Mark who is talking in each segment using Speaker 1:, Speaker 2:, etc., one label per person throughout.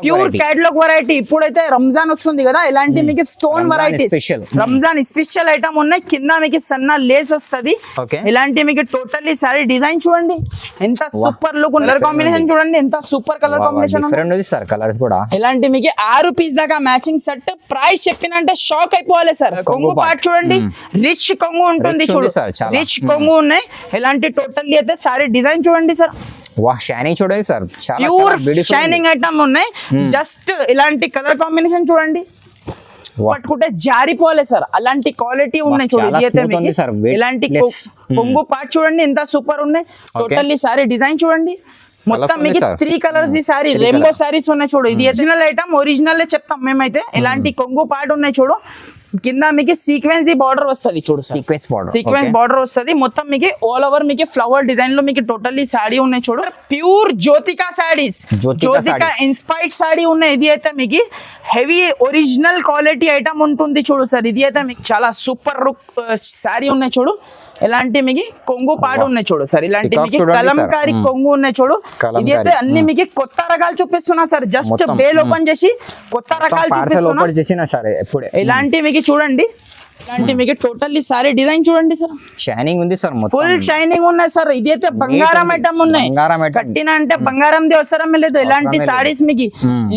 Speaker 1: Pure catalogue variety. ఇప్పుడైతే రంజాన్ వస్తుంది కదా, ఇలాంటి మీకు stone varieties Ramzan special item ఉన్నాయి. కింద మీకు సన్న లేస్ వస్తుంది. ఇలాంటి మీకు టోటల్లీ సారీ డిజైన్ చూడండి ఎంత సూపర్ లుక్. కలర్ కాంబినేషన్ చూడండి ఎంత సూపర్ కలర్ కాంబినేషన్
Speaker 2: కలర్స్ కూడా.
Speaker 1: ఇలాంటి మీకు 6 పీస్ దాకా మ్యాచింగ్ సెట్. ప్రైస్ చెప్పినంటే షాక్ అయిపోవాలి సార్. కొంగు పార్ట్ చూడండి, రిచ్ కొంగు ఉంటుంది చూడు, రిచ్ కొంగు ఉన్నాయి. ఇలాంటి టోటల్లీ అయితే సారీ డిజైన్ చూడండి సార్.
Speaker 2: వాహ్ షైనింగ్ చూడండి సార్,
Speaker 1: ప్యూర్ షైనింగ్ ఐటమ్ ఉన్నాయి. జస్ట్ ఇలాంటి కలర్ కాంబినేషన్ చూడండి, పట్టుకుంటే జారిపోలే సార్, అలాంటి క్వాలిటీ ఉన్నాయి చూడు. ఇది అయితే మీకు ఇలాంటి కొంగు పార్ట్ చూడండి ఎంత సూపర్ ఉన్నాయి. టోటల్లీ సారీ డిజైన్ చూడండి. మొత్తం మీకు 3 కలర్స్ ఈ సారీ రెయిన్బో సారీస్ ఉన్నాయి చూడు. ఇది ఒరిజినల్ ఐటమ్, ఒరిజినల్ చెప్తాం మేమైతే. ఇలాంటి కొంగు పార్ట్ ఉన్నాయి చూడు. కింద మీకు సీక్వెన్స్ బార్డర్ వస్తుంది చూడు, సీక్వెన్స్ బార్డర్ వస్తుంది. మొత్తం మీకు ఆల్ ఓవర్ మీకు ఫ్లవర్ డిజైన్ లో మీకు టోటల్లీ సాడీ ఉన్నాయి చూడు. ప్యూర్ జ్యోతికా సాడీస్, జ్యోతికా ఇన్స్పైర్డ్ సాడీ ఉన్నాయి. ఇది అయితే మీకు హెవీ ఒరిజినల్ క్వాలిటీ ఐటమ్ ఉంటుంది చూడు సార్. ఇది అయితే మీకు చాలా సూపర్ సారీ ఉన్నాయి చూడు. ఇలాంటి మీకు కొంగు పాటు ఉన్నాయి చూడు సార్. ఇలాంటి మీకు కలంకారీ కొంగు ఉన్నాయి చూడు. ఇది అయితే అన్ని మీకు కొత్త రకాలు చూపిస్తున్నా సార్. జస్ట్ బేల్ ఓపెన్ చేసి కొత్త రకాలు చూపిస్తున్నా. ఇలాంటి మీకు చూడండి, ఇలాంటి మీకు టోటల్లీ సారీ డిజైన్ చూడండి సార్.
Speaker 2: షైనింగ్ ఉంది సార్,
Speaker 1: ఫుల్ షైనింగ్ ఉన్నాయి సార్. ఇది అయితే బంగారం ఐటమ్ ఉన్నాయి. కట్టిన అంటే బంగారం ది అవసరం లేదు. ఇలాంటి సారీస్ మీకు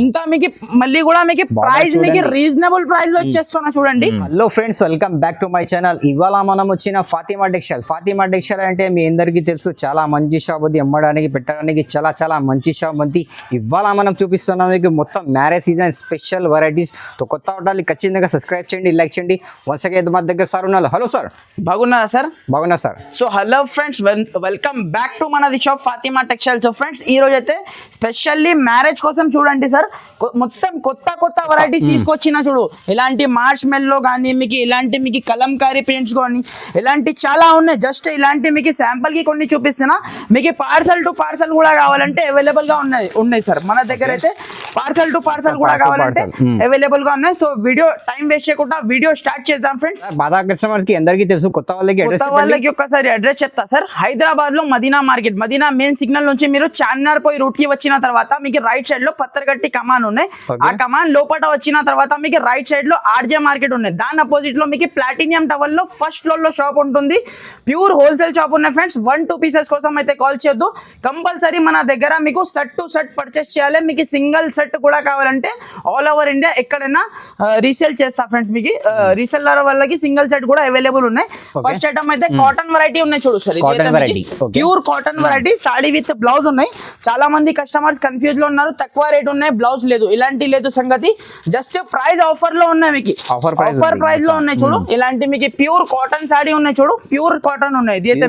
Speaker 1: ఇంత మీకు మళ్ళీ కూడా మీకు ప్రైస్ మీకు రీజనబుల్ ప్రైస్ లో వచ్చేస్తున్నా చూడండి.
Speaker 2: Hello friends, welcome back to my channel. ఇవాళ మనం వచ్చిన ఫాతిమా టెక్స్టైల్. ఫాతిమా టెక్స్టైల్ అంటే మీ అందరికీ తెలుసు, చాలా మంచి షాప్ ఉంది. అమ్మడానికి పెట్టడానికి చాలా చాలా మంచి షాప్ ఉంది. ఇవాళ మనం చూపిస్తున్నాం మీకు మొత్తం మ్యారేజ్ సీజన్ స్పెషల్ వెరైటీస్. కొత్త హోటల్ ఖచ్చితంగా సబ్స్క్రైబ్ చేయండి, లైక్ చేయండి. మా దగ్గర సార్ ఉన్నారు. హలో సార్,
Speaker 1: బాగున్నారా సార్?
Speaker 2: బాగున్నా sir.
Speaker 1: So hello friends, welcome back to మనది shop Fatima textile. So friends, ఈ రోజు అయితే స్పెషల్లీ మ్యారేజ్ కోసం చూడండి సార్, మొత్తం కొత్త కొత్త వెరైటీస్ తీసుకొచ్చిన చూడు. ఇలాంటి మార్ష్ మెల్లో కానీ మీకు ఇలాంటి మీకు కలంకారీ ప్రింట్స్ కానీ ఇలాంటి చాలా ఉన్నాయి. జస్ట్ ఇలాంటి మీకు శాంపుల్ కి కొన్ని చూపిస్తున్నా. మీకు పార్సల్ టు పార్సల్ కూడా కావాలంటే అవైలబుల్ గా ఉన్నాయి సార్ మన దగ్గర. అయితే పార్సల్ టు పార్సల్ కూడా కావాలంటే అవైలబుల్ గా ఉన్నాయి. సో వీడియో టైం వేస్ట్ చేయకుండా వీడియో స్టార్ట్ చేద్దాం ఫ్రెండ్స్.
Speaker 2: బాగా కస్టమర్స్ కి అందరికీ తెలుసు, కొత్త వాళ్ళకి
Speaker 1: ఒక్కసారి అడ్రస్ చెప్తా సార్. హైదరాబాద్ లో Madina market, Madina main signal నుంచి మీరు చార్మినార్ పోయి రూట్ కి వచ్చిన తర్వాత మీకు రైట్ సైడ్ లో పత్తర్గట్టి కమాన్ ఉన్నాయి. ఆ కమాన్ లోపల వచ్చిన తర్వాత మీకు రైట్ సైడ్ లో ఆర్జే మార్కెట్ ఉన్నాయి. దాని అపోజిట్ లో మీకు ప్లాటినియం టవర్ లో ఫస్ట్ ఫ్లోర్ లో షాప్ ఉంటుంది. ప్యూర్ హోల్సేల్ షాప్ ఉన్నాయి ఫ్రెండ్స్. 1-2 పీసెస్ కోసం అయితే కాల్ చేయొద్దు. కంపల్సరీ మన దగ్గర మీకు సెట్ టు సెట్ పర్చేస్ చేయాలి. మీకు సింగిల్ సెట్ కూడా కావాలంటే ఆల్ ఓవర్ ఇండియా ఎక్కడైనా రీసేల్ చేస్తా ఫ్రెండ్స్. మీకు రీసెల్లర్ వాళ్ళకి సింగిల్ సెట్ కూడా అవైలబుల్ ఉన్నాయి. ఫస్ట్ ఐటమ్ అయితే కాటన్ వెరైటీ ఉన్నాయి చూడు sir. Pure cotton variety saree with blouse ఉన్నాయి. చాలా మంది కస్టమర్స్ కన్ఫ్యూజ్ లో ఉన్నారు, తక్కువ రేట్ ఉన్నాయి, బ్లౌజ్ లేదు, ఇలాంటి లేదు సంగతి. జస్ట్ ప్రైస్ ఆఫర్ లో ఉన్నాయి, మీకు ఆఫర్ ప్రైస్ లో ఉన్నాయి చూడు. ఇలాంటి మీకు ప్యూర్ కాటన్ సాడీ ఉన్నాయి చూడు. ప్యూర్ కాటన్ ఉన్నాయి. ఇది అయితే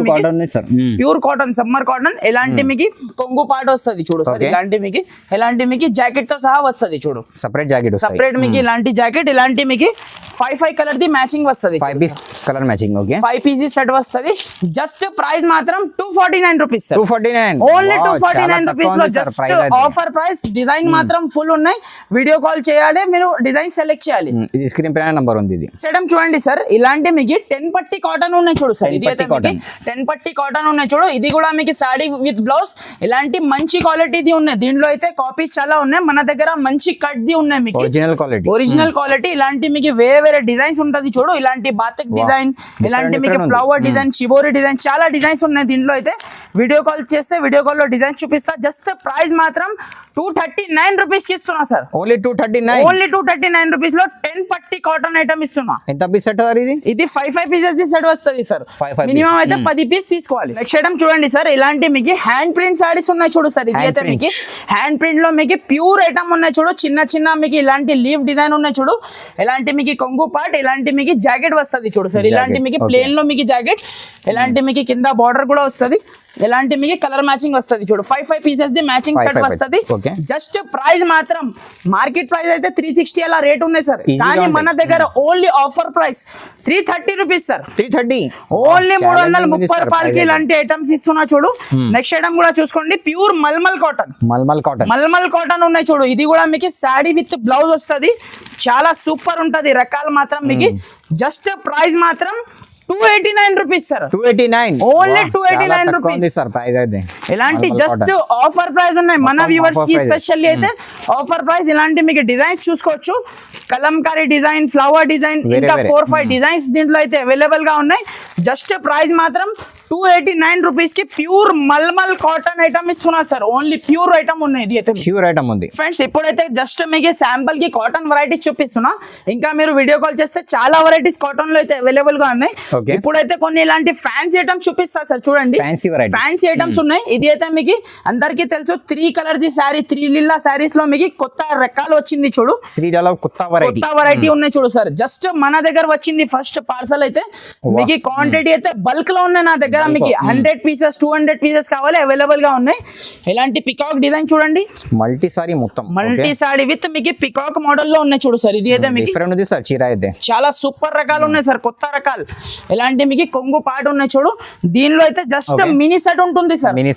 Speaker 1: ప్యూర్ కాటన్, సమ్మర్ కాటన్. ఇలాంటి మీకు కొంగు పాట వస్తుంది చూడు సార్. ఇలాంటి మీకు జాకెట్ తో సహా వస్తుంది చూడు. సపరేట్ మీకు ఇలాంటి జాకెట్. ఇలాంటి మీకు 5 కలర్ ది మ్యాచింగ్ వస్తుంది.
Speaker 2: 5 piece colour matching. Okay,
Speaker 1: 5 pieces set వస్తుంది. జస్ట్ ప్రైస్ మాత్రం 249 రూపీస్ సార్.
Speaker 2: 249
Speaker 1: ఓన్లీ 249 రూపీస్ లో జస్ట్ ఆఫర్ ప్రైస్. డిజైన్ మాత్రం ఫుల్ ఉన్నాయి. వీడియో కాల్ చేయాలి, మీరు డిజైన్ సెలెక్ట్ చేయాలి.
Speaker 2: ఇది స్క్రీన్ పైన నంబర్ ఉంది. ఇది
Speaker 1: చూడండి సార్. ఇలాంటి మీకు 10 పట్టి కాటన్ ఉన్నాయి చూడు సార్. ఇది అయితే 10 పట్టి కాటన్ ఉన్నాయి చూడు. ఇది కూడా మీకు సాడీ విత్ బ్లౌజ్. ఇలాంటి మంచి క్వాలిటీది ఉన్నాయి. దీంట్లో అయితే కాపీస్ చాలా ఉన్నాయి. మన దగ్గర మంచి కట్ ది ఉన్నాయి మీకు ఒరిజినల్ క్వాలిటీ. ఇలాంటి మీకు వేరే వేరే డిజైన్స్ ఉంటది చూడు. ఇలాంటి బాతిక్ డిజైన్, ఇలాంటి మీకు ఫ్లవర్ డిజైన్, షిబోరి డిజైన్, చాలా డిజైన్స్ ఉన్నాయి దీంట్లో. అయితే వీడియో కాల్ చేస్తే వీడియో కాల్ లో డిజైన్ చూపిస్తా. జస్ట్ ప్రైస్ మాత్రం 239 రూపీస్ కి ఇస్తున్నా సార్.
Speaker 2: ఓన్లీ
Speaker 1: 239 రూపీస్ లో 10 పట్టి కాటన్ ఐటమ్ ఇస్తున్నా.
Speaker 2: ఎంత పీస్ సెట్
Speaker 1: ఇది 5 పీసెస్ ది సెట్ వస్తుంది సార్. మినిమం అయితే 10 పీస్ తీసుకోవాలి. నెక్స్ట్ ఐటమ్ చూడండి సార్. ఇలాంటి మీకు హ్యాండ్ ప్రింట్ సారీస్ ఉన్నాయి చూడు సార్. ఇది అయితే మీకు హ్యాండ్ ప్రింట్ లో మీకు ప్యూర్ ఐటమ్ ఉన్నాయి చూడు. చిన్న చిన్న మీకు ఇలాంటి లీవ్ డిజైన్ ఉన్నాయి చూడు. ఇలాంటి మీకు కొంగు పార్ట్, ఇలాంటి మీకు జాకెట్ వస్తుంది చూడు సార్. ఇలాంటి మీకు ప్లేన్ లో మీకు జాకెట్, ఇలాంటి మీకు కింద బార్డర్ కూడా వస్తుంది. ఇలాంటి మీకు కలర్ మ్యాచింగ్ వస్తుంది చూడు. 5 పీసెస్ ది మ్యాచింగ్ సెట్ వస్తుంది. జస్ట్ ప్రైస్ మాత్రం మార్కెట్ ప్రైస్ అయితే 360 అలా రేట్ ఉన్నాయి సార్. కానీ మన దగ్గర only offer price 330 rupees sir.
Speaker 2: 330
Speaker 1: only 330 రూపాయలకి ఇలాంటి ఐటమ్స్ ఇస్తున్నా చూడు. నెక్స్ట్ ఐటమ్ కూడా చూసుకోండి. ప్యూర్ మల్మల్ కాటన్ ఉన్నాయి చూడు. ఇది కూడా మీకు సాడీ విత్ బ్లౌజ్ వస్తుంది. చాలా సూపర్ ఉంటది. రకాలు మాత్రం మీకు జస్ట్ ప్రైస్ మాత్రం 289 rupees sir.
Speaker 2: 289
Speaker 1: only 289 rupees
Speaker 2: sir price అయితే.
Speaker 1: ఇలాంటి జస్ట్ ఆఫర్ ప్రైస్ ఉన్నాయి మన వ్యూవర్స్ కి స్పెషల్లీ అయితే ఆఫర్ ప్రైస్. ఇలాంటి మీకు డిజైన్స్ చూసుకోవచ్చు, కలంకారీ డిజైన్, ఫ్లవర్ డిజైన్, ఇంకా 4-5 డిజైన్స్ దీంట్లో అయితే అవైలబుల్ గా ఉన్నాయి. జస్ట్ ప్రైస్ మాత్రం 289 రూపీస్ కి ప్యూర్ మల్మల్ కాటన్ ఐటమ్ ఇస్తున్నారు సార్. ఓన్లీ ప్యూర్ ఐటమ్ ఉన్నాయి, ఇది అయితే
Speaker 2: ప్యూర్ ఐటమ్ ఉంది
Speaker 1: ఫ్రెండ్స్. ఇప్పుడైతే జస్ట్ మీకు శాంపుల్ కి కాటన్ వెరైటీస్ చూపిస్తున్నా, ఇంకా మీరు వీడియో కాల్ చేస్తే చాలా వెరైటీస్ కాటన్ లో అయితే అవైలబుల్ గా ఉన్నాయి. ఇప్పుడైతే కొన్ని ఇలాంటి ఫ్యాన్సీ ఐటమ్స్ చూపిస్తా సార్. చూడండి ఫ్యాన్సీ ఐటమ్స్ ఉన్నాయి. ఇది అయితే మీకు అందరికీ తెలుసు 3 కలర్ ది శారీ, 3 లీలా శారీస్ లో మీకు కొత్త రకాలు వచ్చింది చూడు,
Speaker 2: కొత్త
Speaker 1: వెరైటీ ఉన్నాయి చూడు సార్. జస్ట్ మన దగ్గర వచ్చింది ఫస్ట్ పార్సల్ అయితే మీకు క్వాంటిటీ అయితే బల్క్ లో ఉన్నాయి నా దగ్గర. మీకు 100 పీసెస్ 200 పీసెస్ కావాలి, అవైలబుల్ గా ఉన్నాయి. ఇలాంటి పికాక్ డిజైన్ చూడండి,
Speaker 2: మల్టీ సారీ మొత్తం
Speaker 1: మల్టీ సారీ విత్ మీకు పికాక్ మోడల్ లో ఉన్నాయి చూడు సార్. ఇది అయితే మీకు
Speaker 2: డిఫరెంట్ ఉంది సార్, చీర అయితే
Speaker 1: చాలా సూపర్ రకాలు ఉన్నాయి సార్, కొత్త రకాలు. ఇలాంటి మీకు కొంగు పాట ఉన్నాయి చూడు. దీనిలో అయితే జస్ట్ మినీ సెట్ ఉంటుంది sir, mini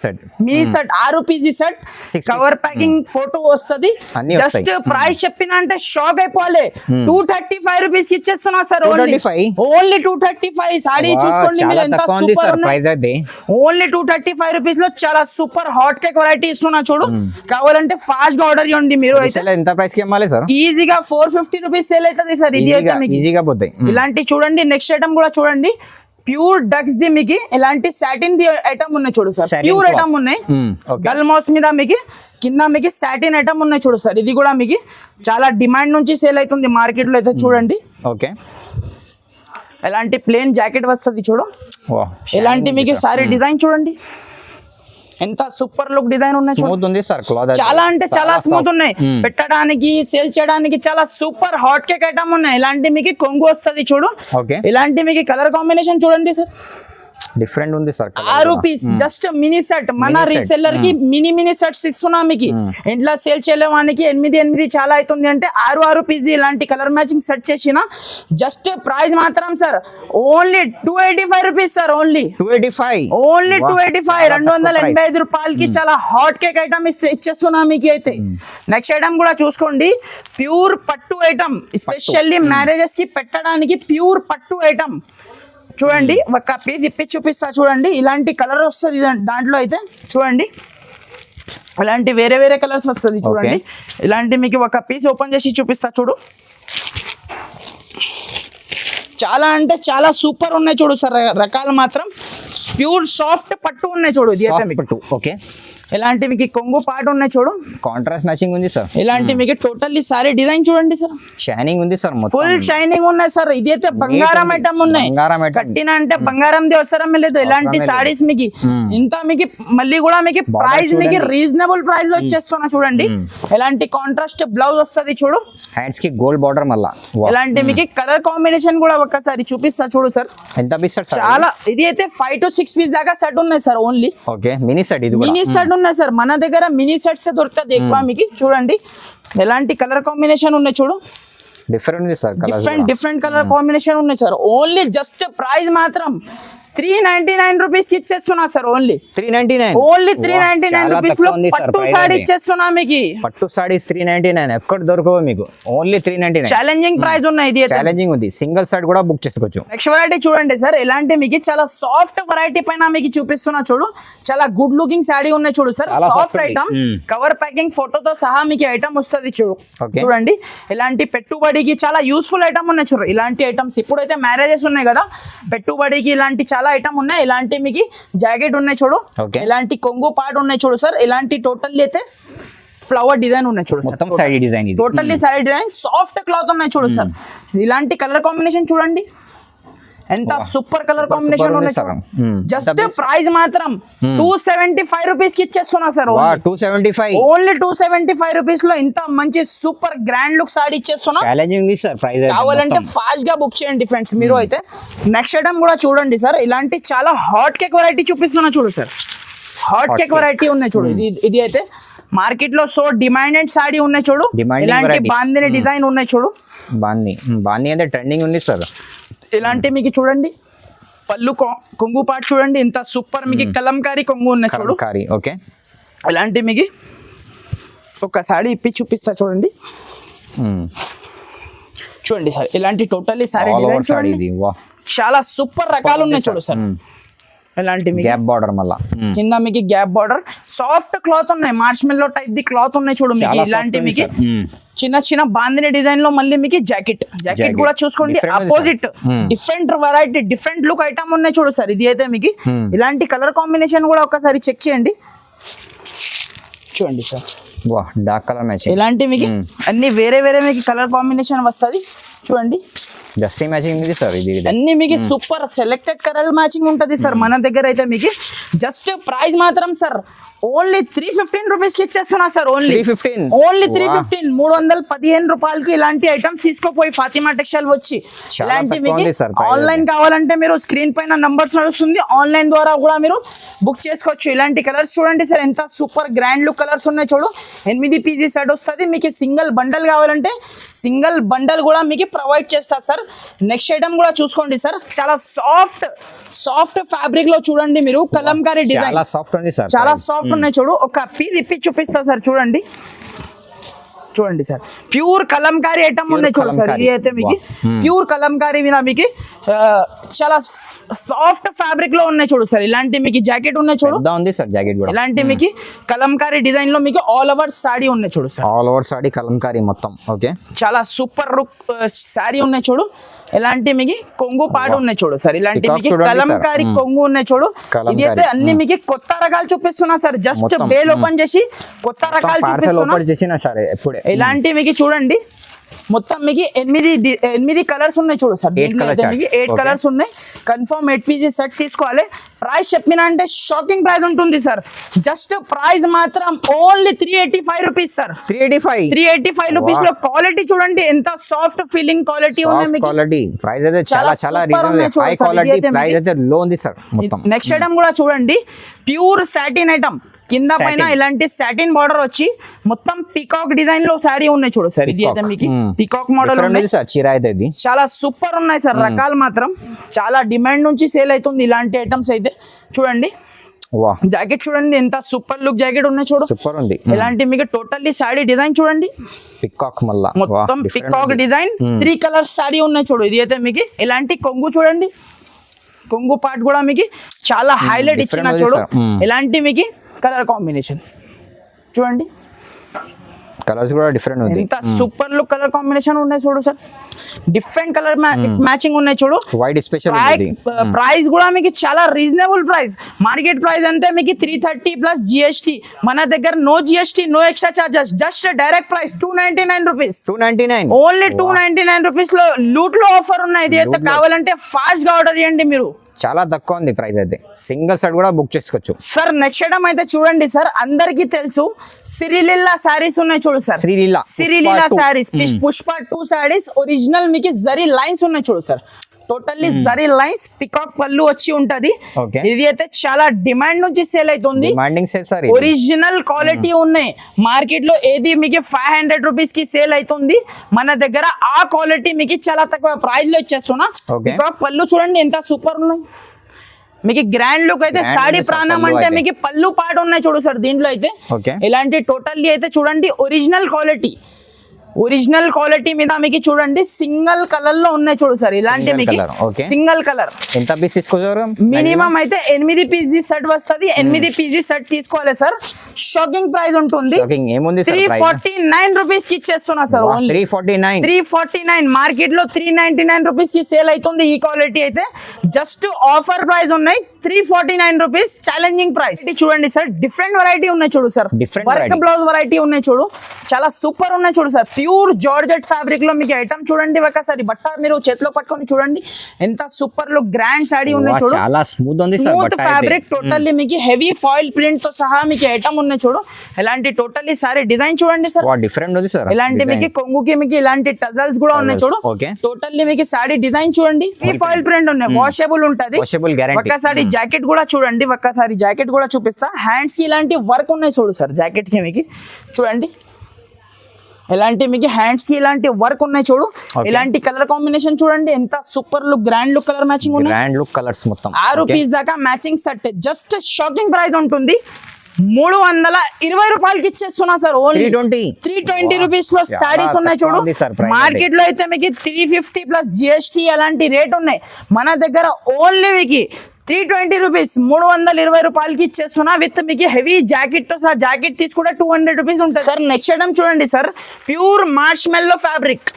Speaker 1: set 6 PC set, cover packing photo వస్తుంది. జస్ట్ ప్రైస్ చెప్పిన అంటే షాక్ అయిపోవాలి. 235 రూపీస్ కి ఇచ్చేస్తున్నా సార్. ఓన్లీ 235. సారీ చూసుకోండి మీరు ఎంత సూపర్ ఉన్నాయి. ఓన్లీ 235 రూపీస్ లో చాలా సూపర్ హాట్ కేక్ వెరైటీ ఇస్తున్నా చూడు. కావాలంటే ఫాస్ట్ గా ఆర్డర్ చేయండి మీరు. అయితే
Speaker 2: ఎంత ప్రైస్ కి అమ్మాలి సార్?
Speaker 1: ఈజీగా 450 రూపీస్ సేల్ అవుతుంది సార్. ఇది అయితే మీకు
Speaker 2: ఈజీగా పోతాయి.
Speaker 1: ఇలాంటి చూడండి, నెక్స్ట్ ఐటమ్ కూడా చూడండి. ప్యూర్ డక్స్ ది మీకు ఇలాంటి సాటిన్ ది ఐటమ్ ఉన్నాయి చూడు సార్. ప్యూర్ ఐటమ్ ఉన్నాయి, గల్ మౌస్ మీద మీకు కింద మీకు సాటిన్ ఐటమ్ ఉన్నాయి చూడు సార్. ఇది కూడా మీకు చాలా డిమాండ్ నుంచి సేల్ అవుతుంది మార్కెట్ లో అయితే చూడండి.
Speaker 2: ఓకే,
Speaker 1: ఇలాంటి ప్లేన్ జాకెట్ వస్తుంది చూడు. ఇలాంటి మీకు సారీ డిజైన్ చూడండి, ఎంత సూపర్ లుక్ డిజైన్ ఉన్నాయి. చాలా అంటే చాలా స్మూత్ ఉన్నాయి, పెట్టడానికి సేల్ చేయడానికి చాలా సూపర్ హాట్ కేక్ ఐటమ్ ఉన్నాయి. ఇలాంటి మీకు కొంగు వస్తుంది చూడు. ఇలాంటి మీకు కలర్ కాంబినేషన్ చూడండి సార్,
Speaker 2: డిఫరెంట్ ఉంది sir.
Speaker 1: 6 piece just mini set. మన రీసెల్లర్ కి మినీ సెట్స్ ఇస్తున్నా మీకు. ఇంట్లో సేల్ చేయలేవానికి 8 చాలా అవుతుంది అంటే 6 పీస్ ఇలాంటి కలర్ మ్యాచింగ్ సెట్ చేసిన జస్ట్ ప్రైస్ మాత్రం sir only 285 rupees sir. Only 285 285 రూపాయలకి చాలా హాట్ కేక్ ఐటమ్ ఇచ్చేస్తున్నా మీకు అయితే. నెక్స్ట్ ఐటమ్ కూడా చూసుకోండి, ప్యూర్ పట్టు ఐటమ్, స్పెషల్లీ మ్యారేజెస్ కి పెట్టడానికి ప్యూర్ పట్టు ఐటమ్ చూడండి. ఒక పీస్ ఇప్పి చూపిస్తా చూడండి. ఇలాంటి కలర్ వస్తుంది దాంట్లో అయితే చూడండి, ఇలాంటి వేరే వేరే కలర్స్ వస్తుంది చూడండి. ఇలాంటి మీకు ఒక పీస్ ఓపెన్ చేసి చూపిస్తా చూడు. చాలా అంటే చాలా సూపర్ ఉన్నాయి చూడు సార్. రకాలు మాత్రం ప్యూర్ సాఫ్ట్ పట్టు ఉన్నాయి చూడు. ఇది అయితే మీకు
Speaker 2: ఓకే,
Speaker 1: ఇలాంటి మీకు కొంగు పాట ఉన్నాయి చూడు,
Speaker 2: కాంట్రాస్ట్ మ్యాచింగ్ ఉంది సార్.
Speaker 1: ఇలాంటి మీకు టోటల్లీ సారీ డిజైన్ చూడండి సార్,
Speaker 2: షైనింగ్ ఉంది సార్,
Speaker 1: ఫుల్ షైనింగ్ ఉన్నాయి సార్. ఇది అయితే బంగారం ఐటమ్ ఉన్నాయి, కట్టిన అంటే బంగారం ది అవసరం లేదు. ఇలాంటి సారీస్ మీకు ఇంత మీకు మళ్ళీ కూడా మీకు ప్రైస్ మీకు రీజనబుల్ ప్రైస్ లో వచ్చేస్తున్నా చూడండి. ఇలాంటి కాంట్రాస్ట్ బ్లౌజ్ వస్తుంది చూడు,
Speaker 2: హ్యాండ్స్ కి గోల్డ్ బార్డర్ మళ్ళా.
Speaker 1: ఇలాంటి మీకు కలర్ కాంబినేషన్ కూడా ఒక్కసారి చూపిస్తా చూడు సార్.
Speaker 2: ఎంత పీస్ సెట్?
Speaker 1: చాలా, ఇది అయితే 5 to 6 పీస్ దాకా సెట్ ఉన్నాయి sir. Only
Speaker 2: okay, mini set. ఇది
Speaker 1: మినీ సెట్ ఉన్నాయి సార్, మన దగ్గర మినీ సెట్స్ దొరుకుతుంది ఎక్కువ మీకు. చూడండి ఎలాంటి కలర్ కాంబినేషన్ ఉన్నాయి చూడు, డిఫరెంట్ కలర్ కాంబినేషన్ ఉన్నాయి సార్. ఓన్లీ జస్ట్ ప్రైస్ మాత్రం 399 రూపీస్ కి ఇచ్చేస్తున్నా సార్. ఓన్లీ 399 రూపీస్ లో పట్టు సారీ ఇచ్చేస్తున్నా మీకు.
Speaker 2: పట్టు సారీ 399 ఎక్కడ దొరకవు మీకు, ఓన్లీ 399.
Speaker 1: ఛాలెంజింగ్ ప్రైస్ ఉన్నాయి, ఇది
Speaker 2: ఛాలెంజింగ్ ఉంది. సింగిల్ సారీ కూడా బుక్ చేసుకోవచ్చు.
Speaker 1: నెక్స్ట్ వెరైటీ చూడండి సార్, ఇలాంటి మీకు చాలా సాఫ్ట్ వెరైటీ పైన మీకు చూపిస్తున్నా చూడు. చాలా గుడ్ లుకింగ్ సారీ ఉన్నాయి చూడు sir. Soft item, cover packing ఫోటోతో సహా మీకు ఐటమ్ వస్తుంది చూడు. చూడండి ఇలాంటి పెట్టుబడికి చాలా యూస్ఫుల్ ఐటమ్ ఉన్నాయి చూడు. ఇలాంటి ఐటమ్స్ ఇప్పుడైతే మ్యారేజెస్ ఉన్నాయి కదా, పెట్టుబడికి ఇలాంటి చాలా ఐటమ్ ఉన్నాయి. ఇలాంటి మీకు జాకెట్ ఉన్నాయి చూడు, ఇలాంటి కొంగు పాట ఉన్నాయి చూడు సార్. ఇలాంటి టోటల్లీ అయితే ఫ్లవర్ డిజైన్ ఉన్నాయి చూడు,
Speaker 2: మొత్తం sorry design,
Speaker 1: totally sorry design, soft cloth ఉన్నాయి చూడు సార్. ఇలాంటి కలర్ కాంబినేషన్ చూడండి, ఎంత సూపర్ కలర్ కాంబినేషన్ ఉన్నాయి. జస్ట్ ప్రైస్ మాత్రం 275 రూపీస్ కి ఇచ్చేస్తున్నా సార్.
Speaker 2: 275,
Speaker 1: ఓన్లీ 275 రూపీస్ లో ఇంత మంచి సూపర్ గ్రాండ్ లుక్ సారీ ఇచ్చేస్తున్నా. కావాలంటే ఫాస్ట్ గా బుక్ చేయండి ఫ్రెండ్స్ మీరు అయితే. నెక్స్ట్ ఐటమ్ కూడా చూడండి సార్, ఇలాంటి చాలా హాట్ కేక్ వెరైటీ చూపిస్తున్నా చూడు సార్. హాట్ కేక్ వెరైటీ ఉన్నాయి చూడు. ఇది అయితే మార్కెట్ లో సో డిమాండెడ్ సారీ ఉన్నాయి చూడు. ఇలాంటి బాందిని డిజైన్ ఉన్నాయి చూడు.
Speaker 2: బాంది అంటే ట్రెండింగ్ ఉంది సార్.
Speaker 1: ఇలాంటి మీకు చూడండి పళ్ళు కొంగు పాటు చూడండి, ఇంత సూపర్ మీకు కలంకారీ కొంగు ఉన్నాయి చూడు.
Speaker 2: ఓకే,
Speaker 1: ఇలాంటి మీకు ఒక సారీ ఇప్పి చూపిస్తా చూడండి. చూడండి సార్, ఇలాంటి టోటల్లీ సారీ చూడండి, చాలా సూపర్ రకాలు ఉన్నాయి చూడు సార్. ఇలాంటి మీకు
Speaker 2: గ్యాప్ బార్డర్ మళ్ళా
Speaker 1: కింద మీకు గ్యాప్ బార్డర్, సాఫ్ట్ క్లాత్ ఉన్నాయి, మార్ష్మెల్లో టైప్ ది క్లాత్ ఉన్నాయి చూడు మీకు. ఇలాంటి మీకు చిన్న చిన్న బాందిని డిజైన్ లో మళ్ళీ మీకు జాకెట్ కూడా చూసుకోండి. Opposite different variety different look item ఉన్నాయి చూడు సార్. ఇది అయితే మీకు ఇలాంటి కలర్ కాంబినేషన్ కూడా ఒకసారి చెక్ చేయండి. చూడండి సార్,
Speaker 2: డార్క్ కలర్ మ్యాచింగ్.
Speaker 1: ఇలాంటి మీకు అన్ని వేరే వేరే మీకు కలర్ కాంబినేషన్ వస్తుంది చూడండి.
Speaker 2: జస్ట్ మ్యాచింగ్ ఇది సార్. ఇది
Speaker 1: అన్ని మీకు సూపర్ సెలెక్టెడ్ కలర్ మ్యాచింగ్ ఉంటది సార్ మన దగ్గర అయితే. మీకు జస్ట్ ప్రైస్ మాత్రం సార్ ఓన్లీ 315 రూపీస్ కి ఇచ్చేస్తున్నా సార్. ఓన్లీ 315 315 రూపాయలకి ఇలాంటి ఐటమ్స్ తీసుకోపోయి ఫాతిమా టెక్స్టైల్ వచ్చి. ఇలాంటి మీకు ఆన్లైన్ కావాలంటే మీరు స్క్రీన్ పైన నంబర్స్ నడుస్తుంది, ఆన్లైన్ ద్వారా కూడా మీరు బుక్ చేసుకోవచ్చు. ఇలాంటి కలర్స్ చూడండి సార్, ఎంత సూపర్ గ్రాండ్ లుక్ కలర్స్ ఉన్నాయి చూడు. 8 పీజీ సెట్ వస్తుంది మీకు. సింగిల్ బండల్ కావాలంటే సింగిల్ బండల్ కూడా మీకు ప్రొవైడ్ చేస్తా సార్. నెక్స్ట్ ఐటమ్ కూడా చూసుకోండి సార్, చాలా సాఫ్ట్ ఫ్యాబ్రిక్ లో చూడండి మీరు. కలంకారీ డిజైన్
Speaker 2: చాలా సాఫ్ట్ ఉంది సార్,
Speaker 1: చాలా సాఫ్ట్ ఉన్నాయి చూడు. ఒక పీస్ ఇప్పి చూపిస్తా సార్. చూడండి సార్, ప్యూర్ కలంకారీ ఐటమ్ ఉన్నాయి చూడు సార్. ఇది అయితే మీకు ప్యూర్ కలంకారీ మీద మీకు చాలా సాఫ్ట్ ఫ్యాబ్రిక్ లో ఉన్నాయి చూడు సార్. ఇలాంటి మీకు జాకెట్ ఉన్నాయి చూడు.
Speaker 2: ఉంది సార్ జాకెట్ కూడా.
Speaker 1: ఇలాంటి మీకు కలంకారీ డిజైన్ లో మీకు ఆల్ ఓవర్ సాడీ ఉన్నాయి చూడు sir.
Speaker 2: All over saree Kalamkari మొత్తం. ఓకే,
Speaker 1: చాలా సూపర్ సారీ ఉన్నాయి చూడు. ఇలాంటి మీకు కొంగు పాటు ఉన్నాయి చూడు సార్. ఇలాంటి మీకు కలంకారీ కొంగు ఉన్నాయి చూడు. ఇది అయితే అన్ని మీకు కొత్త రకాలు చూపిస్తున్నా సార్. జస్ట్ బేల్ ఓపెన్ చేసి కొత్త రకాలు చూపిస్తున్నా. ఇలాంటి మీకు చూడండి మొత్తం మీకు 8 కలర్స్ ఉన్నాయి చూడు సార్. 8 కలర్స్ ఉన్నాయి. కన్ఫర్మ్ 8 పీజీ సెట్ తీసుకోవాలి. ప్రైస్ చెప్పినా అంటే షాకింగ్ ప్రైస్ ఉంటుంది సార్. జస్ట్ ప్రైస్ మాత్రం ఓన్లీ 385 రూపీస్ సార్. 385 రూపీస్ లో క్వాలిటీ చూడండి ఎంత సాఫ్ట్ ఫీలింగ్ క్వాలిటీ ఉంది మీకు.
Speaker 2: ప్రైస్ అయితే చాలా చాలా రీజనబుల్, హై క్వాలిటీ. ప్రైస్ అయితే లో ఉంది సార్ మొత్తం.
Speaker 1: నెక్స్ట్ ఐటమ్ కూడా చూడండి, ప్యూర్ సాటిన్ ఐటమ్. కింద పైన ఇలాంటి సాటిన్ బార్డర్ వచ్చి మొత్తం పీకాక్ డిజైన్ లో సారీ ఉన్నాయి చూడు సార్. ఇది అయితే మీకు పీకాక్ మోడల్ ఉన్నాయి సార్. చీర అయితే చాలా సూపర్ ఉన్నాయి సార్. రకాలు మాత్రం చాలా డిమాండ్ నుంచి సేల్ అవుతుంది ఇలాంటి ఐటమ్స్ అయితే. చూడండి జాకెట్ చూడండి ఎంత సూపర్ లుక్ జాకెట్ ఉన్నాయి చూడు.
Speaker 2: సూపర్ ఉంది.
Speaker 1: ఇలాంటి మీకు టోటల్లీ సారీ డిజైన్ చూడండి.
Speaker 2: పికాక్ మళ్ళా
Speaker 1: మొత్తం పికాక్ డిజైన్ 3 కలర్స్ సారీ ఉన్నాయి చూడు. ఇది అయితే మీకు ఇలాంటి కొంగు చూడండి. కొంగు పార్ట్ కూడా మీకు చాలా హైలైట్ ఇచ్చిన చూడు. ఇలాంటి మీకు కలర్ కాంబినేషన్ చూడండి.
Speaker 2: కలర్స్ కూడా డిఫరెంట్ ఉంది.
Speaker 1: ఎంత సూపర్ లుక్ కలర్ కాంబినేషన్ ఉన్నాయి చూడు సార్. డిఫరెంట్ కలర్ మ్యాచింగ్ ఉన్నాయి చూడు.
Speaker 2: White special.
Speaker 1: ప్రైస్ కూడా మీకు చాలా రీజనబుల్ ప్రైస్. మార్కెట్ ప్రైస్ అంటే మీకు 330 ప్లస్ జిఎస్టీ. మన దగ్గర no GST, no extra charges. Just direct price 299 rupees. Only 299 rupees లో లూట్ లో ఆఫర్ ఉన్నాయి. ఇది అయితే కావాలంటే ఫాస్ట్ గా ఆర్డర్ చేయండి మీరు.
Speaker 2: చాలా తక్కువ ఉంది ప్రైస్ అయితే. సింగిల్ సెట్ కూడా బుక్ చేసుకోవచ్చు
Speaker 1: సార్. నెక్స్ట్ ఐటమ్ అయితే చూడండి సార్, అందరికి తెలుసు సిరిలిల్లా సారీస్ ఉన్నాయి చూడు సార్. సిరిలిల్లా సారీస్ పుష్ప 2 సారీస్ ఒరిజినల్ మీకు జరీ లైన్స్ ఉన్నాయి చూడు sir. Totally zari lines peacock పళ్ళు వచ్చి ఉంటది. ఇది అయితే చాలా డిమాండ్ నుంచి సేల్ అవుతుంది. ఒరిజినల్ క్వాలిటీ ఉన్నాయి. మార్కెట్ లో ఏది మీకు 500 రూపీస్ కి సేల్ అవుతుంది, మన దగ్గర ఆ క్వాలిటీ మీకు చాలా తక్కువ ప్రైస్ లో ఇచ్చేస్తున్నా. పికాక్ పళ్ళు చూడండి ఎంత సూపర్ ఉన్నాయి. మీకు గ్రాండ్ లుక్ అయితే సాడీ ప్రాణం అంటే మీకు పళ్ళు పాట ఉన్నాయి చూడు సార్. దీంట్లో అయితే ఇలాంటి టోటల్లీ అయితే చూడండి ఒరిజినల్ క్వాలిటీ మీద మీకు చూడండి సింగిల్ కలర్ లో ఉన్నాయి చూడు సార్. ఇలాంటి మీకు సింగిల్ కలర్.
Speaker 2: ఎంత పీస్ తీసుకోవాలి?
Speaker 1: మినిమం అయితే 8 పీజీ సెట్ వస్తుంది. 8 పీజీ సెట్ తీసుకోవాలి సార్. షాకింగ్ ప్రైస్ ఉంటుంది. 349 రూపీస్ కి ఇచ్చేస్తున్నా సార్. 349. మార్కెట్ లో 399 రూపీస్ కి సేల్ అవుతుంది. ఈ క్వాలిటీ అయితే జస్ట్ ఆఫర్ ప్రైస్ ఉన్నాయి 349 రూపీస్. Challenging price. చూడండి సార్, డిఫరెంట్ వెరైటీ ఉన్నాయి చూడు సార్. వర్క్ బ్లౌజ్ వెరైటీ ఉన్నాయి చూడు, చాలా సూపర్ ఉన్నాయి చూడు సార్. ప్యూర్ జార్జెట్ ఫ్యాబ్రిక్ లో మీకు ఐటమ్ చూడండి. ఒకసారి బట్ట మీరు చేతిలో పట్టుకొని చూడండి ఎంత సూపర్ లుక్ గ్రాండ్ సాడీ ఉన్నాయి చూడు.
Speaker 2: చాలా స్మూత్ ఉంది సార్.
Speaker 1: స్మూత్ ఫ్యాబ్రిక్ టోటల్లీ మీకు హెవీ ఫాయిల్ ప్రింట్ తో సహా మీకు ఐటమ్ ఉన్నాయి చూడు. ఇలాంటి టోటల్లీ సారీ డిజైన్ చూడండి సార్.
Speaker 2: డిఫరెంట్ ఉంది సార్.
Speaker 1: ఇలాంటి మీకు కొంగుకి మీకు ఇలాంటి టజల్స్ కూడా ఉన్నాయి చూడు. టోటల్లీ మీకు సారీ డిజైన్ చూడండి. హెవీ ఫాయిల్ ప్రింట్ ఉన్నాయి, వాషబుల్ ఉంటది. ఒక్కసారి జాకెట్ కూడా చూడండి. ఒక్కసారి జాకెట్ కూడా చూపిస్తా. హ్యాండ్స్ కి ఇలాంటి వర్క్ ఉన్నాయి చూడు సార్. జాకెట్ కి మీకు చూడండి ఇలాంటి మీకు హ్యాండ్స్ కి ఇలాంటి వర్క్ ఉన్నాయి చూడు. ఇలాంటి కలర్ కాంబినేషన్ చూడండి ఎంత super look grand look colour matching ఉన్నాయి.
Speaker 2: గ్రాండ్ లుక్ కలర్స్ మొత్తం
Speaker 1: 6 రూపీస్ దాకా matching set. Just shocking price ఉంటుంది. 320 రూపాయలకి ఇచ్చేస్తున్నా సార్. ఓన్లీ 320 రూపీస్ లో సారీస్ ఉన్నాయి చూడు. మార్కెట్ లో అయితే మీకు 350 ప్లస్ జిఎస్టీ అలాంటి రేట్ ఉన్నాయి. మన దగ్గర ఓన్లీ మీకు 320 రూపీస్ 320 రూపాయలకి ఇచ్చేస్తున్నా. విత్ మీకు హెవీ జాకెట్ తో సార్. జాకెట్ తీసుకుంటే 200 రూపీస్ ఉంటుంది సార్. నెక్స్ట్ ఐటమ్ చూడండి సార్, ప్యూర్ మార్ష్ మెల్లో ఫ్యాబ్రిక్.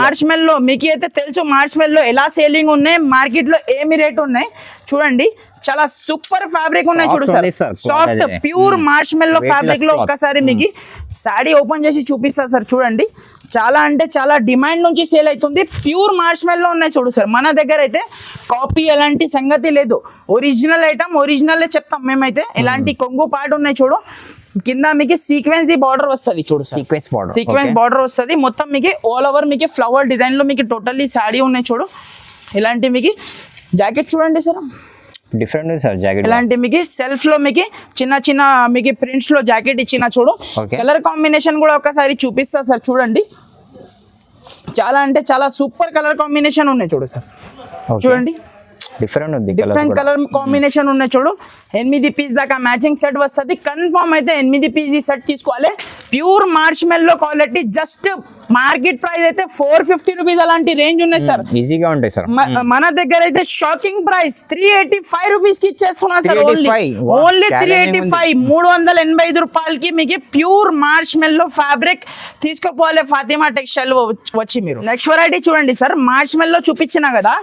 Speaker 1: మార్ష్ మెల్లో మీకు అయితే తెలుసు మార్ష్ మెల్లో ఎలా సేలింగ్ ఉన్నాయి, మార్కెట్ లో ఏమి రేట్ ఉన్నాయి చూడండి. చాలా సూపర్ ఫ్యాబ్రిక్ ఉన్నాయి చూడు సార్. సాఫ్ట్ ప్యూర్ మార్ష్ మెల్లో ఫ్యాబ్రిక్ లో ఒక్కసారి మీకు సాడీ ఓపెన్ చేసి చూపిస్తా సార్. చూడండి చాలా అంటే చాలా డిమాండ్ నుంచి సేల్ అవుతుంది. ప్యూర్ మార్ష్ మెల్లో ఉన్నాయి చూడు సార్. మన దగ్గర అయితే కాపీ ఎలాంటి సంగతి లేదు. ఒరిజినల్ ఐటమ్ ఒరిజినల్ చెప్తాం మేమైతే. ఎలాంటి కొంగు పాటు ఉన్నాయి చూడు. కింద మీకు సీక్వెన్స్ బార్డర్ వస్తుంది చూడు. సీక్వెన్స్ బార్డర్ వస్తుంది మొత్తం మీకు. ఆల్ ఓవర్ మీకు ఫ్లవర్ డిజైన్ లో మీకు టోటల్లీ సాడీ ఉన్నాయి చూడు. ఇలాంటి మీకు జాకెట్ చూడండి సార్,
Speaker 2: డిఫరెంట్ సార్ జాకెట్.
Speaker 1: ఇలాంటి మీకు సెల్ఫ్ లో మీకు చిన్న చిన్న మీకు ప్రింట్స్ లో జాకెట్ ఇచ్చిన చూడు. కలర్ కాంబినేషన్ కూడా ఒకసారి చూపిస్తా సార్. చూడండి చాలా అంటే చాలా సూపర్ కలర్ కాంబినేషన్ ఉన్నాయి చూడు సార్. చూడండి డిఫరెంట్ కలర్ కాంబినేషన్ ఉన్నాయి చూడు. 8 పీస్ దాకా మ్యాచింగ్ సెట్ వస్తుంది. కన్ఫర్మ్ అయితే 8 పీస్ సెట్ తీసుకోవాలి. ప్యూర్ మార్ష్ మెల్లో క్వాలిటీ. జస్ట్ మార్కెట్ ప్రైస్ అయితే 450 రూపీస్ అలాంటి రేంజ్ ఉన్నాయి సార్.
Speaker 2: ఈజీగా ఉంటాయి సార్.
Speaker 1: మన దగ్గర అయితే షాకింగ్ ప్రైస్ 385 రూపీస్ కి ఇచ్చేస్తున్నా సార్. ఓన్లీ 385 385 రూపాయలకి మీకు ప్యూర్ మార్ష్ మెల్లో ఫ్యాబ్రిక్ తీసుకోపోవాలి ఫాతిమా టెక్స్టైల్ వచ్చి మీరు. నెక్స్ట్ వెరైటీ చూడండి సార్. మార్ష్ మెల్లో చూపించిన కదా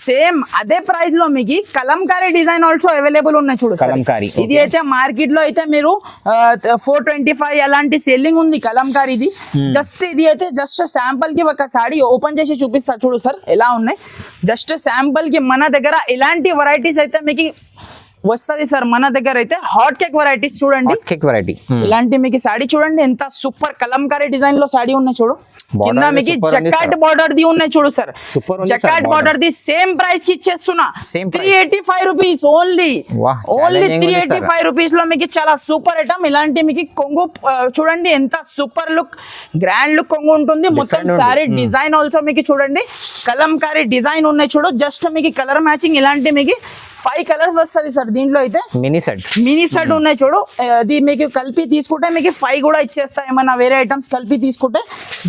Speaker 1: సేమ్ అదే ప్రైస్ లో మీకు కలంకారీ డిజైన్ ఆల్సో అవైలబుల్ ఉన్నాయి చూడు. ఇది అయితే మార్కెట్ లో అయితే మీరు 425 అలాంటి సెల్లింగ్ ఉంది కలంకారీది. జస్ట్ ఇది అయితే జస్ట్ శాంపుల్ కి ఒక సారీ ఓపెన్ చేసి చూపిస్తా చూడు సార్ ఎలా ఉన్నాయి. జస్ట్ శాంపుల్ కి మన దగ్గర ఇలాంటి వెరైటీస్ అయితే మీకు వస్తుంది సార్. మన దగ్గర అయితే హాట్ కేక్ వెరైటీస్ చూడండి. ఇలాంటి మీకు సాడీ చూడండి ఎంత సూపర్ కలంకారీ డిజైన్ లో సాడీ ఉన్నాయి చూడు. కింద మీకు జకాట్ బార్డర్ ది ఉన్నాయి చూడు sir. జకాట్ border the same price కి ఇచ్చేస్తున్నా 385 రూపీస్ ఓన్లీ. 385 రూపీస్ లో మీకు చాలా సూపర్ ఐటమ్. ఇలాంటి మీకు కొంగు చూడండి ఎంత సూపర్ లుక్ గ్రాండ్ లుక్ కొంగు ఉంటుంది. మొత్తం సారీ డిజైన్ ఆల్సో మీకు చూడండి కలంకారీ డిజైన్ ఉన్నాయి చూడు. జస్ట్ మీకు కలర్ మ్యాచింగ్ ఇలాంటి మీకు 5 కలర్స్ వస్తుంది సార్. దీంట్లో అయితే మినీ సెట్ ఉన్నాయి చూడు. అది మీకు కలిపి తీసుకుంటే మీకు 5 కూడా ఇచ్చేస్తాయి. ఏమన్నా వేరే ఐటమ్స్ కలిపి తీసుకుంటే.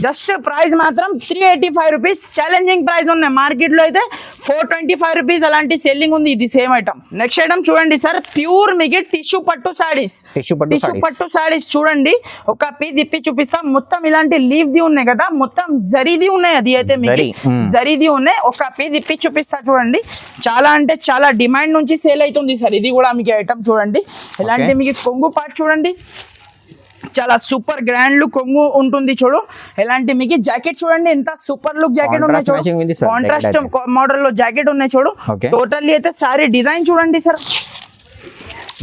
Speaker 1: జస్ట్ ప్రైస్ మాత్రం 385 రూపీస్. ఛాలెంజింగ్ ప్రైస్ ఉన్నాయి. మార్కెట్ లో అయితే 425 రూపీస్ అలాంటి సెల్లింగ్ ఉంది. ఇది సేమ్ ఐటమ్. నెక్స్ట్ ఐటమ్ చూడండి సార్. ప్యూర్ మీకు టిష్యూ పట్టు సారీస్. టిష్యూ పట్టు సారీస్ చూడండి. ఒక పీస్ ఇప్పి చూపిస్తాం. మొత్తం ఇలాంటి లీవ్ ది ఉన్నాయి కదా, మొత్తం జరీది ఉన్నాయి. అది అయితే మీకు జరీది ఉన్నాయి. ఒక పీస్ ఇప్పి చూపిస్తా చూడండి. చాలా అంటే చాలా డిమాండ్ నుంచి సేల్ అవుతుంది సార్. ఇది కూడా మీకు ఐటమ్ చూడండి. ఇలాంటి మీకు కొంగు పార్ట్ చూడండి చాలా సూపర్ గ్రాండ్ లుక్ కొంగు ఉంటుంది చూడు. ఎలాంటి మీకు జాకెట్ చూడండి ఎంత సూపర్ లుక్ జాకెట్ ఉన్నాయి చూడు. కాంట్రాస్ట్ మోడల్ లో జాకెట్ ఉన్నాయి చూడు. టోటల్లీ అయితే సారీ డిజైన్ చూడండి సార్.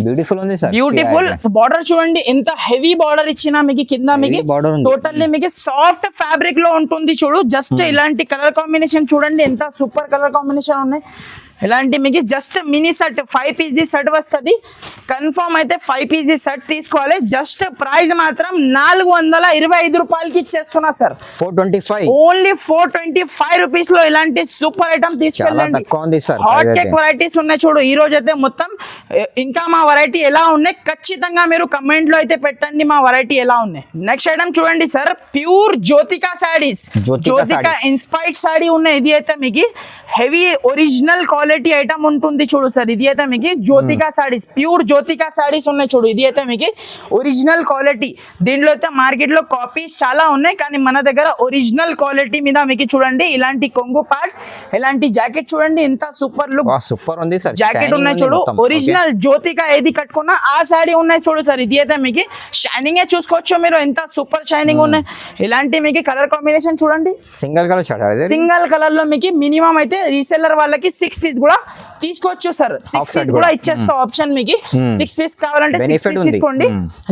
Speaker 2: బ్యూటిఫుల్ ఉంది సార్.
Speaker 1: బ్యూటిఫుల్ బార్డర్ చూడండి ఎంత హెవీ బార్డర్ ఇచ్చినా మీకు కింద మీకు టోటల్లీ మీకు సాఫ్ట్ ఫ్యాబ్రిక్ లో ఉంటుంది చూడు. జస్ట్ ఇలాంటి కలర్ కాంబినేషన్ చూడండి ఎంత సూపర్ కలర్ కాంబినేషన్ ఉన్నాయి. ఇలాంటి మీకు just mini set 5 pieces set వస్తుంది. కన్ఫర్మ్ అయితే 5 పీసెస్ సెట్ తీసుకోవాలి. జస్ట్ ప్రైస్ మాత్రం 425 రూపాయలకి ఇచ్చేస్తున్నా సార్.
Speaker 2: 425
Speaker 1: ఓన్లీ 425 రూపీస్ లో ఇలాంటి సూపర్ ఐటమ్ తీసుకెళ్ళండి. హాట్ కేక్ వెరైటీస్ ఉన్నాయి చూడు. ఈ రోజు అయితే మొత్తం ఇంకా మా వెరైటీ ఎలా ఉన్నాయి ఖచ్చితంగా మీరు కమెంట్ లో అయితే పెట్టండి మా వెరైటీ ఎలా ఉన్నాయి. నెక్స్ట్ ఐటమ్ చూడండి sir. Pure Jyothika saris. Jyothika inspired sari ఉన్నాయి. ఇది అయితే మీకు హెవీ ఒరిజినల్ క్వాలిటీ ఐటమ్ ఉంటుంది చూడు సార్. ఇది అయితే మీకు జ్యోతికా సారీస్ ప్యూర్ జ్యోతికా సారీస్ ఉన్నాయి చూడు. ఇది అయితే మీకు ఒరిజినల్ క్వాలిటీ. దీంట్లో అయితే మార్కెట్ లో కాపీస్ చాలా ఉన్నాయి కానీ మన దగ్గర ఒరిజినల్ క్వాలిటీ మీద మీకు చూడండి ఇలాంటి కొంగు పార్ట్, ఇలాంటి జాకెట్ చూడండి ఎంత సూపర్ లుక్
Speaker 2: సూపర్ ఉంది సార్.
Speaker 1: జాకెట్ ఉన్నాయి చూడు. ఒరిజినల్ జ్యోతికా ఏది కట్టుకున్నా ఆ సారీ ఉన్నాయి చూడు సార్. ఇది అయితే మీకు షైనింగ్ చూసుకోవచ్చు మీరు ఎంత సూపర్ షైనింగ్ ఉన్నాయి. ఇలాంటి మీకు కలర్ కాంబినేషన్ చూడండి. సింగల్ కలర్ లో మీకు మినిమం అయితే రీసెల్లర్ వాళ్ళకి 6 పీస్ కూడా తీసుకోవచ్చు సార్. 6 పీస్ కూడా ఇచ్చేస్తా ఆప్షన్ మీకు. 6 పీస్ కావాలంటే 6 పీస్ తీసుకోండి.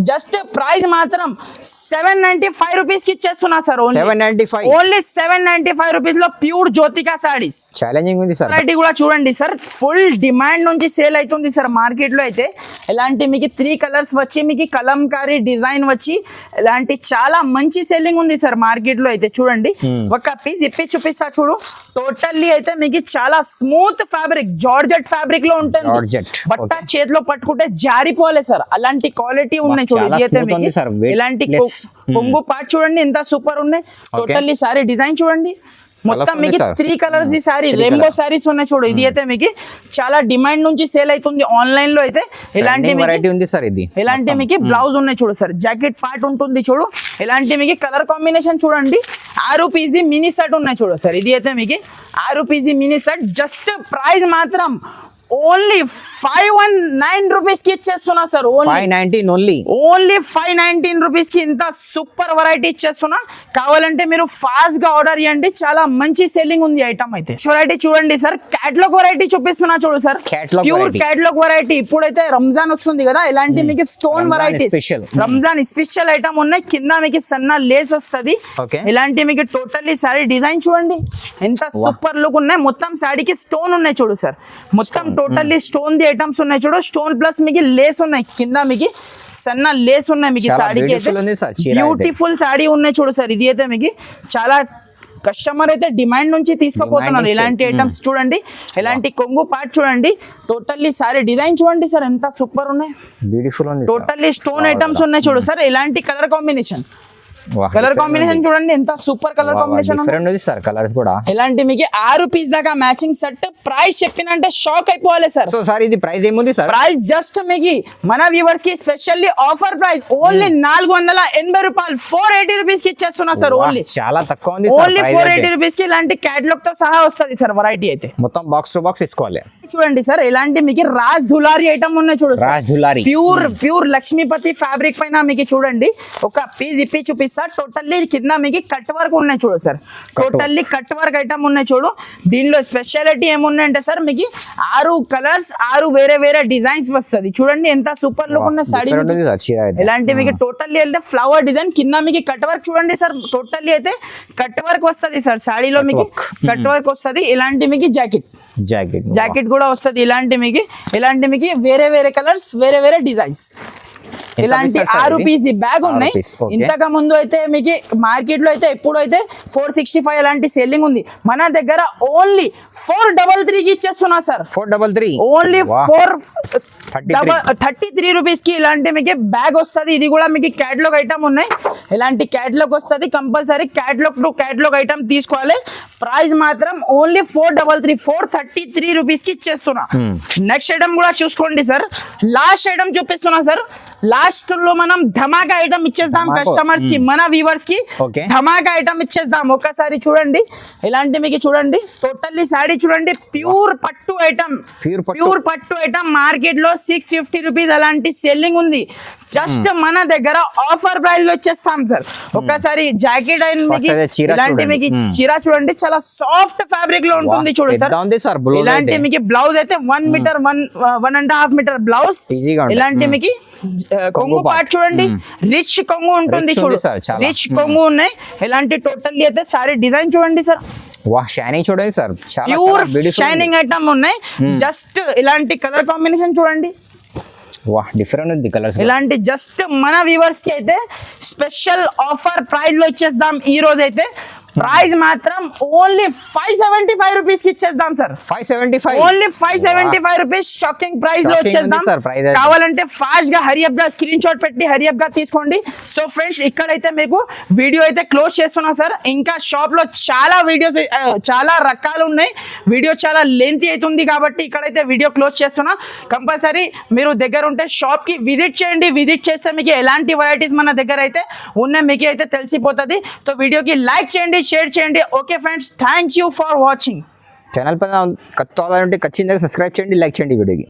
Speaker 1: జస్ట్ ప్రైస్ మాత్రం 795 రూపీస్ కి ఇచ్చేస్తున్నా సార్. ఓన్లీ 795 రూపీస్ లో ప్యూర్ జ్యోతికా సారీస్.
Speaker 2: ఛాలెంజింగ్ ఉంది సార్.
Speaker 1: వెరైటీ కూడా చూడండి సార్. ఫుల్ డిమాండ్ నుంచి సేల్ అవుతుంది సార్ మార్కెట్ లో అయితే. ఇలాంటి మీకు 3 కలర్స్ వచ్చి మీకు కలంకారీ డిజైన్ వచ్చి ఇలాంటి చాలా మంచి సెల్లింగ్ ఉంది సార్ మార్కెట్ లో అయితే. చూడండి ఒక పీస్ ఇప్పి చూపిస్తా చూడు. టోటల్లీ అయితే మీకు చాలా స్మూత్ ఫ్యాబ్రిక్ జార్జెట్ ఫ్యాబ్రిక్ లో ఉంటుంది.
Speaker 2: Georgette,
Speaker 1: బట్ట చేతిలో పట్టుకుంటే జారిపోలే సార్, అలాంటి క్వాలిటీ ఉన్నాయి చూడు.
Speaker 2: చాలా
Speaker 1: ఇది అయితే
Speaker 2: smooth ఉంది
Speaker 1: మీకు
Speaker 2: sir, weightless.
Speaker 1: ఇలాంటి కొంగు పార్ట్ చూడండి ఎంత సూపర్ ఉన్నాయి. టోటల్లీ సారీ డిజైన్ చూడండి, మొత్తం
Speaker 2: Colourful
Speaker 1: మీకు
Speaker 2: sir.
Speaker 1: 3 కలర్స్ ఈ సారీ రెయిన్బో సారీస్ ఉన్నాయి చూడు. ఇది అయితే మీకు చాలా డిమాండ్ నుంచి సేల్ అవుతుంది ఆన్లైన్ లో అయితే. ఇలాంటి
Speaker 2: వెరైటీ ఉంది సార్ ఇది.
Speaker 1: ఇలాంటి మీకు బ్లౌజ్ ఉన్నాయి చూడు సార్, జాకెట్ పార్ట్ ఉంటుంది చూడు. ఇలాంటి మీకు కలర్ కాంబినేషన్ చూడండి. 6 పీజీ మినీ సెట్ ఉన్నాయి చూడు సార్. ఇది అయితే మీకు 6 PG mini set. Just price మాత్రం ఓన్లీ 519 రూపీస్ కి ఇచ్చేస్తున్నా సార్.
Speaker 2: 519 ఓన్లీ.
Speaker 1: ఓన్లీ 519 రూపీస్ కి ఇంత సూపర్ వెరైటీ ఇచ్చేస్తున్నా. కావాలంటే మీరు ఫాస్ట్ గా ఆర్డర్ చేయండి, చాలా మంచి సెల్లింగ్ ఉంది ఐటమ్ అయితే. వెరైటీ చూడండి సార్, క్యాటలాగ్ వెరైటీ చూపిస్తున్నా చూడు sir.
Speaker 2: Catalog
Speaker 1: pure
Speaker 2: variety.
Speaker 1: Catalogue variety. ఇప్పుడైతే రంజాన్ వస్తుంది కదా, ఇలాంటి మీకు stone
Speaker 2: Ramzan
Speaker 1: variety
Speaker 2: special.
Speaker 1: Ramzan special item ఉన్నాయి. కింద మీకు సన్న లేస్ వస్తుంది.
Speaker 2: Okay.
Speaker 1: ఇలాంటి మీకు టోటల్లీ సారీ డిజైన్ చూడండి ఎంత సూపర్ లుక్ ఉన్నాయి. మొత్తం సారీకి స్టోన్ ఉన్నాయి చూడు సార్. మొత్తం టోటల్లీ స్టోన్ ది ఐటమ్స్ ఉన్నాయి చూడు. స్టోన్ ప్లస్ మీకు లేస్ ఉన్నాయి, కింద మీకు సన్న లేస్ ఉన్నాయి. మీకు
Speaker 2: చాలా
Speaker 1: సారీకి
Speaker 2: beautiful ఉంది sir, చీర అయితే.
Speaker 1: బ్యూటిఫుల్ సారీ ఉన్నాయి చూడు సార్. ఇది అయితే మీకు చాలా కస్టమర్ అయితే డిమాండ్ నుంచి తీసుకుపోతున్నారు. ఇలాంటి ఐటమ్స్ చూడండి, ఇలాంటి కొంగు పార్ట్ చూడండి. టోటల్లీ సారీ డిజైన్ చూడండి సార్ ఎంత సూపర్ ఉన్నాయి.
Speaker 2: బ్యూటిఫుల్ ఉంది.
Speaker 1: టోటల్లీ స్టోన్ ఐటమ్స్ ఉన్నాయి చూడు సార్. ఇలాంటి కలర్ కాంబినేషన్, కలర్ కాంబినేషన్ చూడండి ఎంత సూపర్ కలర్ కాంబినేషన్.
Speaker 2: డిఫరెంట్ ఉంది సార్ కలర్స్ కూడా.
Speaker 1: ఇలాంటి మీకు 6 పీస్ దాకా మ్యాచింగ్ సెట్. ప్రైస్ చెప్పినంటే షాక్ అయిపోవాలి సార్.
Speaker 2: సో సార్ ఇది ప్రైస్ ఏముంది సార్?
Speaker 1: ప్రైస్ జస్ట్ మీకు మన వ్యూవర్స్ కి స్పెషల్లీ ఆఫర్ ప్రైస్ ఓన్లీ 480 రూపాయలు 480 రూపీస్ కి ఇచ్చేస్తున్నా సార్. ఓన్లీ
Speaker 2: చాలా తక్కువ ఉంది
Speaker 1: ఓన్లీ 480 రూపీస్ కి ఇలాంటి క్యాటలాగ్ తో సహా వస్తుంది సార్ వెరైటీ అయితే.
Speaker 2: మొత్తం బాక్స్ టు బాక్స్ తీసుకోవాలి.
Speaker 1: చూడండి సార్, ఇలాంటి మీకు రాజ్ దులారీ ఐటమ్ ఉన్నాయి చూడు sir.
Speaker 2: Raj Dulari
Speaker 1: pure Lakshmipati fabric పైన మీకు చూడండి ఒక పీస్ ఇప్పి చూపిస్తా. టోటల్లీ కింద మీకు కట్ వర్క్ ఉన్నాయి చూడు sir. Totally cut work item ఉన్నాయి చూడు. దీనిలో స్పెషాలిటీ ఏమున్నాయంటే సార్ మీకు 6 కలర్స్ 6 వేరే వేరే డిజైన్స్ వస్తుంది చూడండి. ఎంత సూపర్ లుక్ ఉన్న సాడీ. ఇలాంటి మీకు టోటల్లీ అయితే ఫ్లవర్ డిజైన్, కింద మీకు కట్ వర్క్ చూడండి సార్. టోటల్లీ అయితే కట్ వర్క్ వస్తుంది సార్. సాడీలో మీకు కట్ వర్క్ వస్తుంది. ఇలాంటి మీకు జాకెట్ కూడా వస్తుంది. ఇలాంటి మీకు వేరే వేరే కలర్స్ వేరే వేరే డిజైన్స్. ఇలాంటి 6 పీస్ బ్యాగ్ ఉన్నాయి. ఇంతకు ముందు అయితే మీకు మార్కెట్ లో అయితే ఎప్పుడు అయితే 465 ఇలాంటి సెల్లింగ్ ఉంది. మన దగ్గర ఓన్లీ 433 కి ఇచ్చేస్తున్నా సార్.
Speaker 2: 433
Speaker 1: ఓన్లీ 433 రూపీస్ కి ఇలాంటి మీకు బ్యాగ్ వస్తుంది. ఇది కూడా మీకు క్యాటలాగ్ ఐటమ్ ఉన్నాయి. ఇలాంటి క్యాటలాగ్ వస్తుంది. Compulsory catalogue to catalogue item తీసుకోవాలి. ప్రైస్ మాత్రం ఓన్లీ 433 రూపీస్ కి ఇచ్చేస్తున్నా. నెక్స్ట్ ఐటమ్ కూడా చూసుకోండి సార్. లాస్ట్ ఐటమ్ చూపిస్తున్నా సార్. లాస్ట్ లో మనం ధమాకా ఐటమ్ ఇచ్చేద్దాం కస్టమర్స్ కి, మన వ్యూవర్స్ కి ధమాకా ఐటమ్ ఇచ్చేద్దాం. ఒకసారి చూడండి, ఇలాంటి మీకు చూడండి టోటల్లీ సాడీ చూడండి. ప్యూర్ పట్టు ఐటమ్ మార్కెట్ లో 650 రూపీస్ అలాంటి సెల్లింగ్ ఉంది. జస్ట్ మన దగ్గర ఆఫర్ ప్రైస్ లో వచ్చేస్తాం సార్. ఒకసారి జాకెట్ అయిన మీకు ఇలాంటి మీకు చీర చూడండి, చాలా సాఫ్ట్ ఫ్యాబ్రిక్ లో ఉంటుంది చూడు సార్. ఇలాంటి మీకు బ్లౌజ్ అయితే 1 మీటర్ 1.5 మీటర్ బ్లౌజ్. ఇలాంటి మీకు కొంగు పార్ట్ చూడండి, రిచ్ కొంగు ఉంటుంది చూడు. రిచ్ కొంగు ఉన్నాయి. ఇలాంటి టోటల్లీ అయితే సారీ డిజైన్ చూడండి సార్.
Speaker 2: షైనింగ్ చూడండి సార్,
Speaker 1: ప్యూర్ షైనింగ్ ఐటమ్ ఉన్నాయి. జస్ట్ ఇలాంటి కలర్ కాంబినేషన్ చూడండి.
Speaker 2: డిఫరెంట్ ఉంది కలర్స్.
Speaker 1: ఇలాంటి జస్ట్ మన వ్యూవర్స్ కి అయితే స్పెషల్ ఆఫర్ ప్రైస్ లో ఇచ్చేద్దాం. ఈ రోజు అయితే ప్రైస్ మాత్రం ఓన్లీ 575 రూపీస్ కి ఇచ్చేద్దాం sir.
Speaker 2: 575
Speaker 1: only 575 rupees shocking price లో వచ్చేద్దాం. కావాలంటే ఫాస్ట్ గా హరియప్ గా స్క్రీన్ షాట్ పెట్టి హరియప్ గా తీసుకోండి. సో ఫ్రెండ్స్, ఇక్కడైతే మీకు వీడియో అయితే క్లోజ్ చేస్తున్నా సార్. ఇంకా షాప్ లో చాలా వీడియోస్ చాలా రకాలు ఉన్నాయి. వీడియో చాలా లెంతీ అవుతుంది కాబట్టి ఇక్కడైతే వీడియో క్లోజ్ చేస్తున్నా. కంపల్సరీ మీరు దగ్గర ఉంటే షాప్ కి విజిట్ చేయండి. విజిట్ చేస్తే మీకు ఎలాంటి వెరైటీస్ మన దగ్గర అయితే ఉన్నాయి మీకు అయితే తెలిసిపోతుంది. సో వీడియోకి లైక్ చేయండి, షేర్ చేయండి. Okay friends, thank you for watching.
Speaker 2: Channel పైన ఖచ్చితంగా సబ్స్క్రైబ్ చేయండి, లైక్ చేయండి వీడియోకి.